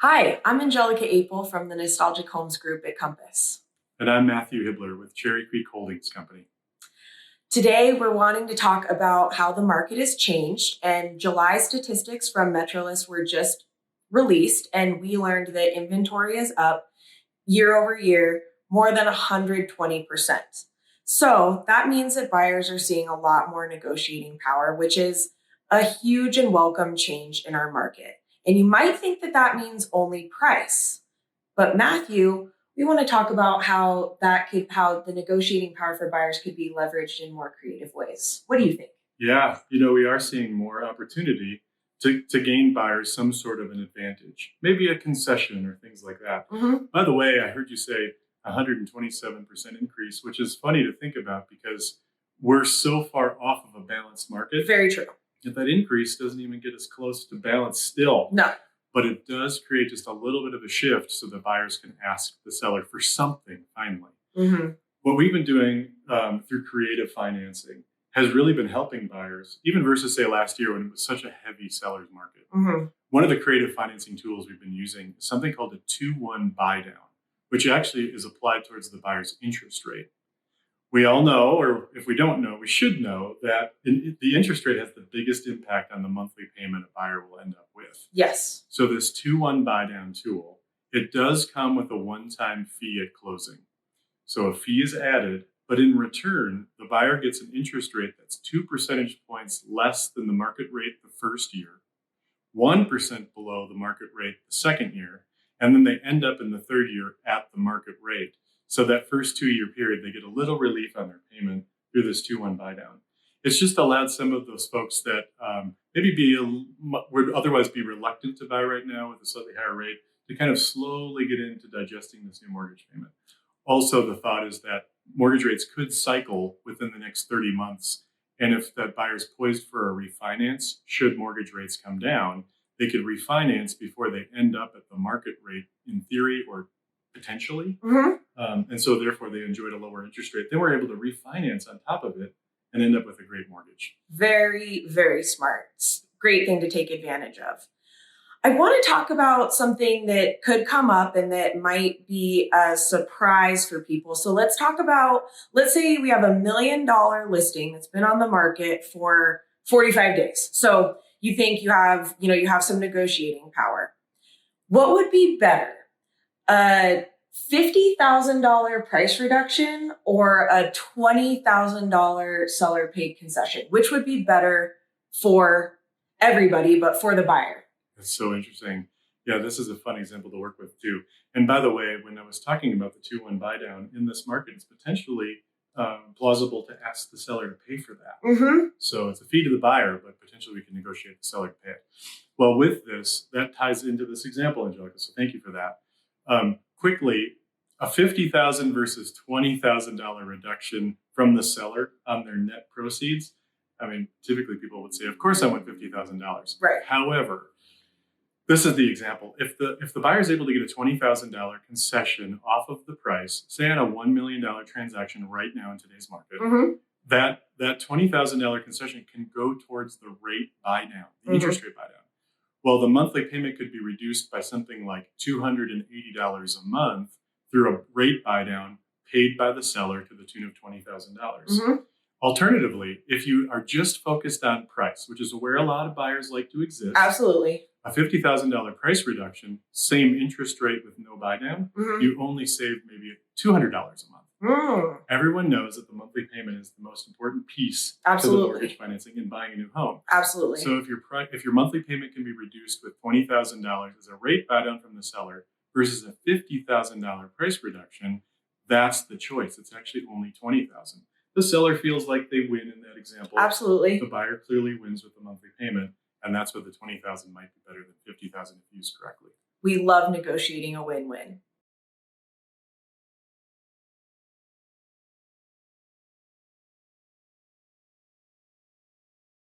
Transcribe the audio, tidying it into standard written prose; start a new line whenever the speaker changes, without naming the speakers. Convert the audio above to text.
Hi, I'm Angelica Apel from the Nostalgic Homes Group at Compass.
And I'm Matthew Hibler with Cherry Creek Holdings Company.
Today, we're wanting to talk about how the market has changed, and July statistics from Metrolist were just released, and we learned that inventory is up year over year more than 120%. So that means that buyers are seeing a lot more negotiating power, which is a huge and welcome change in our market. And you might think that that means only price. But Matthew, we want to talk about how the negotiating power for buyers could be leveraged in more creative ways. What do you think?
Yeah, we are seeing more opportunity to gain buyers some sort of an advantage, maybe a concession or things like that. By the way, I heard you say 127% increase, which is funny to think about because we're so far off of a balanced market.
Very true.
That increase doesn't even get us close to balance still.
No.
But it does create just a little bit of a shift so that buyers can ask the seller for something finally. What we've been doing through creative financing has really been helping buyers, even versus, say, last year when it was such a heavy seller's market. One of the creative financing tools we've been using is something called a 2-1 buy down, which actually is applied towards the buyer's interest rate. We all know, or if we don't know, we should know that the interest rate has the biggest impact on the monthly payment a buyer will end up with.
Yes.
So this 2-1 buy down tool, it does come with a one-time fee at closing. So a fee is added, but in return, the buyer gets an interest rate that's 2 percentage points less than the market rate the first year, 1% below the market rate the second year, and then they end up in the third year at the market rate. So that first 2-year period, they get a little relief on their payment through this 2-1 buy down. It's just allowed some of those folks that would otherwise be reluctant to buy right now with a slightly higher rate to kind of slowly get into digesting this new mortgage payment. Also, the thought is that mortgage rates could cycle within the next 30 months. And if that buyer's poised for a refinance, should mortgage rates come down, they could refinance before they end up at the market rate in theory or potentially. And so therefore they enjoyed a lower interest rate. They were able to refinance on top of it and end up with a great mortgage.
Very, very smart. Great thing to take advantage of. I want to talk about something that could come up and that might be a surprise for people. So let's say we have $1 million listing that's been on the market for 45 days. So you think you have some negotiating power. What would be better? A $50,000 price reduction or a $20,000 seller paid concession? Which would be better for everybody, but for the buyer?
That's so interesting. Yeah, this is a fun example to work with too. And by the way, when I was talking about the 2-1 buy down in this market, it's potentially plausible to ask the seller to pay for that. So it's a fee to the buyer, but potentially we can negotiate the seller to pay it. Well, with this, that ties into this example, Angelica. So thank you for that. Quickly, a $50,000 versus $20,000 reduction from the seller on their net proceeds. I mean, typically people would say, of course I want $50,000.
Right.
However, this is the example. If the buyer is able to get a $20,000 concession off of the price, say on a $1 million transaction right now in today's market, that $20,000 concession can go towards the rate buy down, the interest rate buy down. Well, the monthly payment could be reduced by something like $280 a month through a rate buy down paid by the seller to the tune of $20,000. Alternatively, if you are just focused on price, which is where a lot of buyers like to exist,
absolutely,
a $50,000 price reduction, same interest rate with no buy down, you only save maybe $200 a month. Everyone knows that the monthly payment is the most important piece to the mortgage financing in buying a new home.
Absolutely.
So if your monthly payment can be reduced with $20,000 as a rate buy down from the seller versus a $50,000 price reduction, that's the choice. It's actually only $20,000. The seller feels like they win in that example.
Absolutely.
The buyer clearly wins with the monthly payment, and that's what the $20,000 might be better than $50,000 if used correctly.
We love negotiating a win-win.